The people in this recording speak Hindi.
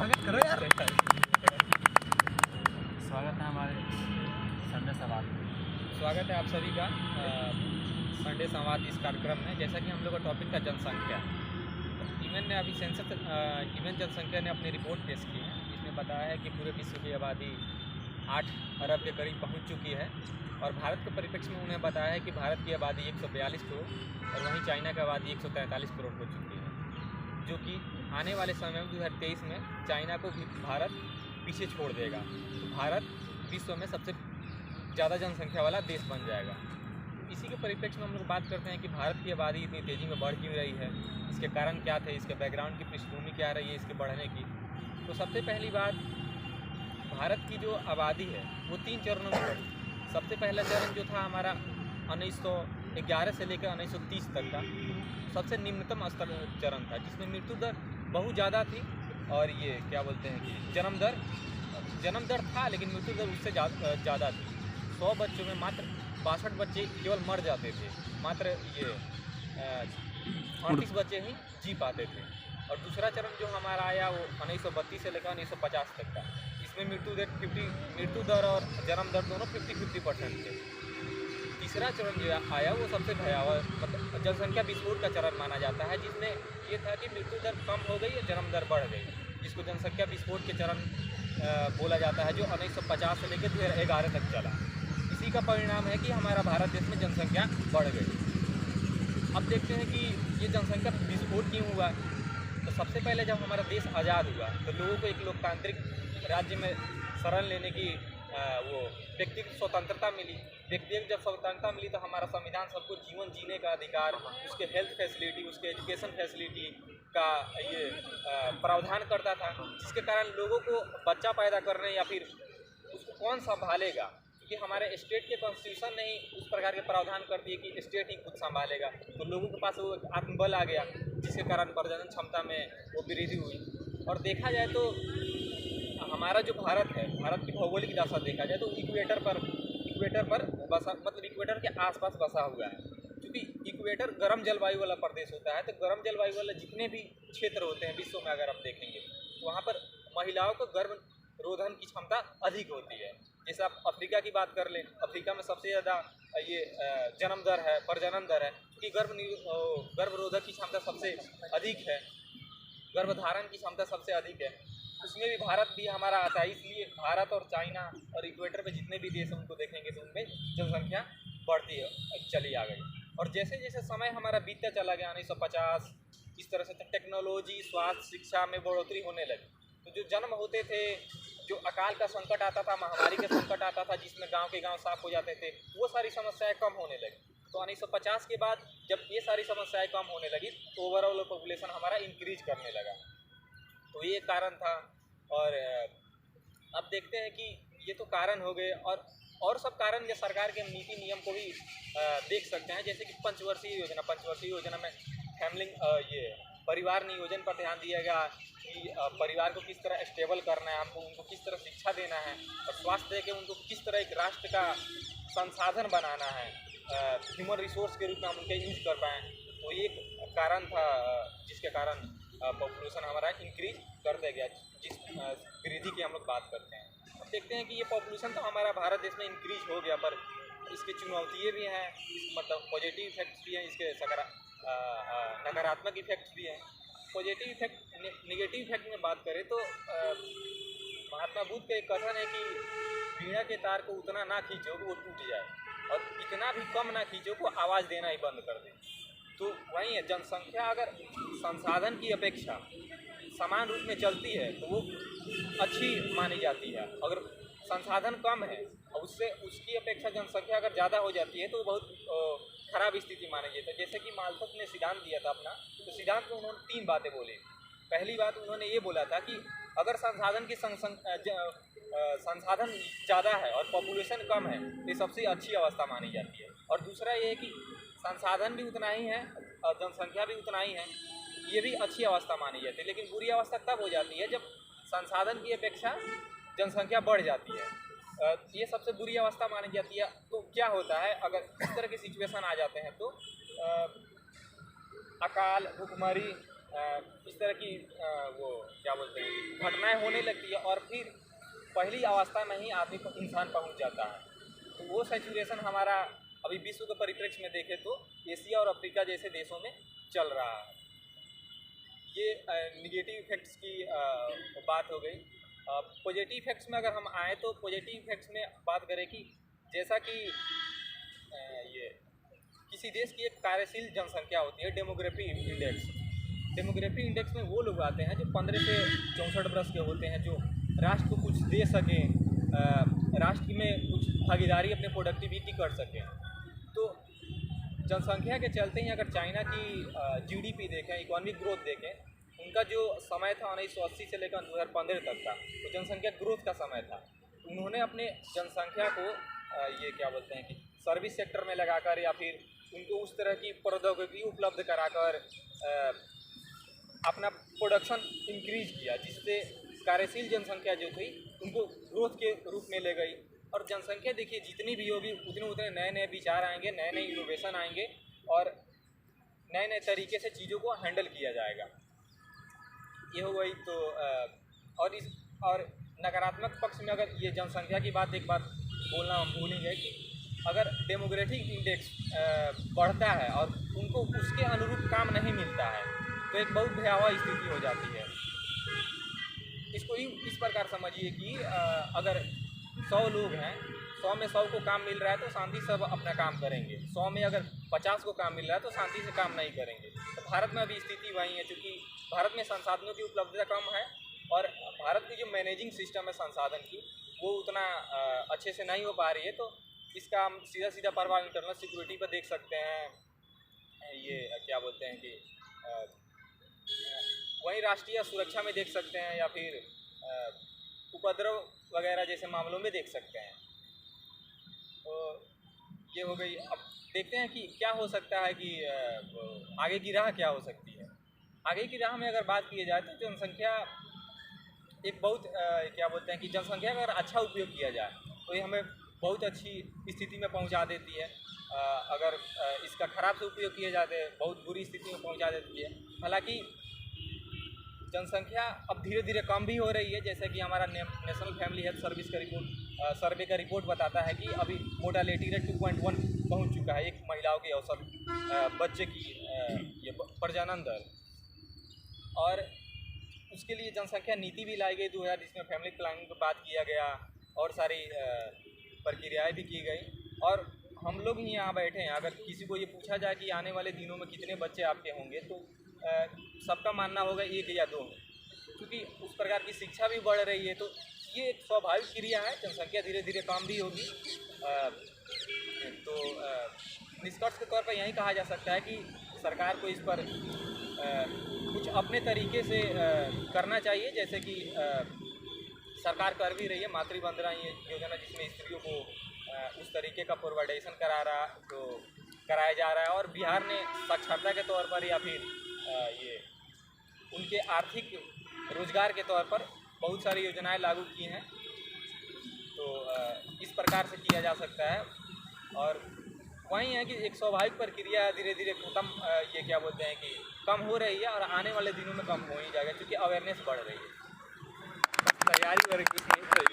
स्वागत करो यार। स्वागत है हमारे संडे संवाद में। स्वागत है आप सभी का संडे संवाद इस कार्यक्रम में। जैसा कि हम लोग का टॉपिक था जनसंख्या, तो ईवन ने अभी ईवन जनसंख्या ने अपनी रिपोर्ट पेश की है, जिसमें बताया है कि पूरे विश्व की आबादी 8 अरब के करीब पहुंच चुकी है। और भारत के परिप्रेक्ष्य में उन्हें बताया है कि भारत की आबादी 142 करोड़ और वहीं चाइना की आबादी 143 करोड़ हो चुकी है, जो कि आने वाले समय में 2023 में चाइना को भी भारत पीछे छोड़ देगा। तो भारत विश्व में सबसे ज़्यादा जनसंख्या वाला देश बन जाएगा। इसी के परिप्रेक्ष्य में हम लोग बात करते हैं कि भारत की आबादी इतनी तेज़ी में बढ़ क्यों रही है, इसके कारण क्या थे, इसके बैकग्राउंड की पृष्ठभूमि क्या रही है इसके बढ़ने की। तो सबसे पहली बात, भारत की जो आबादी है वो 3 चरणों में बढ़ी। सबसे पहला चरण जो था हमारा 1911 से लेकर 1930 तक का सबसे निम्नतम स्तर चरण था, जिसमें मृत्यु दर बहुत ज़्यादा थी और ये क्या बोलते हैं कि जन्म दर था, लेकिन मृत्यु दर उससे ज़्यादा थी। 100 बच्चों में मात्र 62 बच्चे केवल मर जाते थे, मात्र ये 38 बच्चे ही जी पाते थे। और दूसरा चरण जो हमारा आया वो 1932 से लेकर 1950 तक का, इसमें मृत्यु दर और जन्म दर दोनों 50-50% थे। तीसरा चरण जो आया वो सबसे भयावह, मतलब जनसंख्या विस्फोट का चरण माना जाता है, जिसमें ये था कि मृत्यु दर कम हो गई और जन्म दर बढ़ गई, जिसको जनसंख्या विस्फोट के चरण बोला जाता है, जो 1950 से लेकर 2011 तक चला। इसी का परिणाम है कि हमारा भारत देश में जनसंख्या बढ़ गई। अब देखते हैं कि ये जनसंख्या विस्फोट क्यों हुआ। तो सबसे पहले जब हमारा देश आज़ाद हुआ तो लोगों को एक लोकतांत्रिक राज्य में शरण लेने की वो व्यक्तिगत स्वतंत्रता मिली। व्यक्तिगत जब स्वतंत्रता मिली तो हमारा संविधान सबको जीवन जीने का अधिकार, उसके हेल्थ फैसिलिटी, उसके एजुकेशन फैसिलिटी का ये प्रावधान करता था, जिसके कारण लोगों को बच्चा पैदा करने या फिर उसको कौन संभालेगा, क्योंकि हमारे स्टेट के कॉन्स्टिट्यूशन ने ही उस प्रकार के प्रावधान कर दिए कि स्टेट ही खुद संभालेगा। तो लोगों के पास वो आत्मबल आ गया, जिसके कारण प्रजनन क्षमता में वो वृद्धि हुई। और देखा जाए तो हमारा जो भारत है, भारत की भौगोलिक दशा देखा जाए तो इक्वेटर पर बसा, मतलब इक्वेटर के आसपास बसा हुआ है। क्योंकि इक्वेटर गर्म जलवायु वाला प्रदेश होता है, तो गर्म जलवायु वाले जितने भी क्षेत्र होते हैं विश्व में अगर आप देखेंगे तो वहाँ पर महिलाओं को गर्भ रोधन की क्षमता अधिक होती है। जैसे आप अफ्रीका की बात कर लें, अफ्रीका में सबसे ज़्यादा ये जन्म दर है, प्रजनन दर है, क्योंकि गर्भ रोधक की क्षमता सबसे अधिक है, गर्भधारण की क्षमता सबसे अधिक है। उसमें भी भारत भी हमारा आता है। इसलिए भारत और चाइना और इक्वेटर पे जितने भी देश हैं उनको देखेंगे तो उनमें जनसंख्या बढ़ती चली आ गई। और जैसे जैसे समय हमारा बीतता चला गया 1950, इस तरह से टेक्नोलॉजी, स्वास्थ्य, शिक्षा में बढ़ोतरी होने लगी। तो जो जन्म होते थे, जो अकाल का संकट आता था, महामारी का संकट आता था, जिसमें गाँव के गाँव साफ हो जाते थे, वो सारी समस्याएँ कम होने लगी। तो 1950 के बाद जब ये सारी समस्याएँ कम होने लगी तो ओवरऑल पॉपुलेशन हमारा इंक्रीज करने लगा। तो ये कारण था। और अब देखते हैं कि ये तो कारण हो गए, और सब कारण या सरकार के नीति नियम को भी देख सकते हैं। जैसे कि पंचवर्षीय योजना में फैमिली ये परिवार नियोजन पर ध्यान दिया गया कि परिवार को किस तरह स्टेबल करना है, हमको उनको किस तरह शिक्षा देना है, और स्वास्थ्य के उनको किस तरह एक राष्ट्र का संसाधन बनाना है, ह्यूमन रिसोर्स के रूप में हम उनके यूज कर पाएँ। तो ये कारण था जिसके कारण पॉपुलेशन हमारा इंक्रीज करते गया, जिस वृद्धि की हम लोग बात करते हैं। अब देखते हैं कि ये पॉपुलेशन तो हमारा भारत देश में इंक्रीज हो गया, पर इसकी चुनौतियाँ भी हैं, मतलब पॉजिटिव इफेक्ट्स भी हैं, इसके नकारात्मक इफेक्ट्स भी हैं। पॉजिटिव इफेक्ट, नेगेटिव इफेक्ट में बात करें तो महात्मा बुद्ध का एक कथन है कि वीणा के तार को उतना ना खींचो कि वो टूट जाए, और इतना भी कम ना खींचो कि अवाज़ देना ही बंद कर दे। तो वहीं है, जनसंख्या अगर संसाधन की अपेक्षा समान रूप में चलती है तो वो अच्छी मानी जाती है। अगर संसाधन कम है और उसकी अपेक्षा जनसंख्या अगर ज़्यादा हो जाती है तो वो बहुत खराब स्थिति मानी जाती है। जैसे कि माल्थस ने सिद्धांत दिया था अपना, तो सिद्धांत में उन्होंने 3 बातें बोली। पहली बात उन्होंने ये बोला था कि अगर संसाधन की संसाधन ज़्यादा है और पॉपुलेशन कम है तो ये सबसे अच्छी अवस्था मानी जाती है। और दूसरा ये है कि संसाधन भी उतना ही है और जनसंख्या भी उतना ही है, ये भी अच्छी अवस्था मानी जाती है। लेकिन बुरी अवस्था तब हो जाती है जब संसाधन की अपेक्षा जनसंख्या बढ़ जाती है, ये सबसे बुरी अवस्था मानी जाती है। तो क्या होता है, अगर इस तरह के सिचुएशन आ जाते हैं तो अकाल, भुखमरी इस तरह की वो क्या बोलते हैं घटनाएं होने लगती है और फिर पहली अवस्था में ही आदमी इंसान पहुंच जाता है। तो वो सैचुरेशन हमारा अभी विश्व के परिप्रेक्ष्य में देखें तो एशिया और अफ्रीका जैसे देशों में चल रहा है। ये निगेटिव इफेक्ट्स की बात हो गई। पॉजिटिव इफेक्ट्स में अगर हम आए तो पॉजिटिव इफेक्ट्स में बात करें कि जैसा कि ये किसी देश की एक कार्यशील जनसंख्या होती है डेमोग्राफी इंडेक्स। डेमोग्राफी इंडेक्स में वो लोग आते हैं जो 15 से 64 वर्ष के होते हैं, जो राष्ट्र को कुछ दे सकें, राष्ट्र में कुछ भागीदारी अपने प्रोडक्टिविटी कर सकें। तो जनसंख्या के चलते ही अगर चाइना की जीडीपी देखें, इकोनॉमिक ग्रोथ देखें, उनका जो समय था 1980 से लेकर 2015 तक का, वो जनसंख्या ग्रोथ का समय था। उन्होंने अपने जनसंख्या को ये क्या बोलते हैं कि सर्विस सेक्टर में लगाकर या फिर उनको उस तरह की प्रौद्योगिकी उपलब्ध कराकर अपना प्रोडक्शन इंक्रीज किया, जिससे कार्यशील जनसंख्या जो थी उनको ग्रोथ के रूप में ले गई। और जनसंख्या देखिए जितनी भी होगी उतने उतने नए नए विचार आएंगे, नए नए इनोवेशन आएंगे और नए नए तरीके से चीज़ों को हैंडल किया जाएगा। ये हो गई। तो और नकारात्मक पक्ष में अगर ये जनसंख्या की बात एक बात बोलना हम भूलेंगे कि अगर डेमोग्राफिक इंडेक्स बढ़ता है और उनको उसके अनुरूप काम नहीं मिलता है तो एक बहुत भयावह स्थिति हो जाती है। इसको इस प्रकार समझिए कि अगर 100 लोग हैं, 100 में 100 को काम मिल रहा है तो शांति से सब अपना काम करेंगे। 100 में अगर 50 को काम मिल रहा है तो शांति से काम नहीं करेंगे। तो भारत में अभी स्थिति वही है, क्योंकि भारत में संसाधनों की उपलब्धता कम है और भारत की जो मैनेजिंग सिस्टम है संसाधन की वो उतना अच्छे से नहीं हो पा रही है। तो इसका हम सीधा सीधा प्रभाव इंटरनल सिक्योरिटी पर देख सकते हैं। ये क्या बोलते हैं कि वहीं राष्ट्रीय सुरक्षा में देख सकते हैं या फिर उपद्रव वगैरह जैसे मामलों में देख सकते हैं। तो ये हो गई। अब देखते हैं कि क्या हो सकता है कि आगे की राह क्या हो सकती है। आगे की राह में अगर बात की जाए तो जनसंख्या एक बहुत क्या बोलते हैं कि जनसंख्या का अगर अच्छा उपयोग किया जाए तो ये हमें बहुत अच्छी स्थिति में पहुंचा देती है। अगर इसका ख़राब से उपयोग किया जाए तो बहुत बुरी स्थिति में पहुंचा देती है। हालांकि जनसंख्या अब धीरे धीरे कम भी हो रही है, जैसे कि हमारा नेशनल फैमिली हेल्थ सर्विस का सर्वे का रिपोर्ट बताता है कि अभी मोर्टालिटी रेट 2.1 पहुंच चुका है एक महिलाओं के औसत बच्चे की ये प्रजनन दर। और उसके लिए जनसंख्या नीति भी लाई गई 2000, जिसमें फैमिली प्लानिंग पर बात किया गया और सारी प्रक्रियाएँ भी की गई। और हम लोग ही यहाँ बैठे हैं, अगर किसी को ये पूछा जाए कि आने वाले दिनों में कितने बच्चे आपके होंगे तो सबका मानना होगा 1 या 2, क्योंकि उस प्रकार की शिक्षा भी बढ़ रही है। तो ये एक स्वाभाविक क्रिया है, जनसंख्या धीरे धीरे कम भी होगी। तो निष्कर्ष के तौर पर यही कहा जा सकता है कि सरकार को इस पर कुछ अपने तरीके से करना चाहिए, जैसे कि सरकार कर भी रही है मातृवंदना योजना, जिसमें स्त्रियों को उस तरीके का प्रोवाइडेशन कराया जा रहा है। और बिहार ने साक्षरता के तौर पर या फिर ये उनके आर्थिक रोजगार के तौर पर बहुत सारी योजनाएं लागू की हैं। तो इस प्रकार से किया जा सकता है। और वही है कि एक स्वाभाविक प्रक्रिया धीरे धीरे खत्म ये क्या बोलते हैं कि कम हो रही है और आने वाले दिनों में कम हो ही जाएगा, क्योंकि अवेयरनेस बढ़ रही है, तैयारी हो रही है।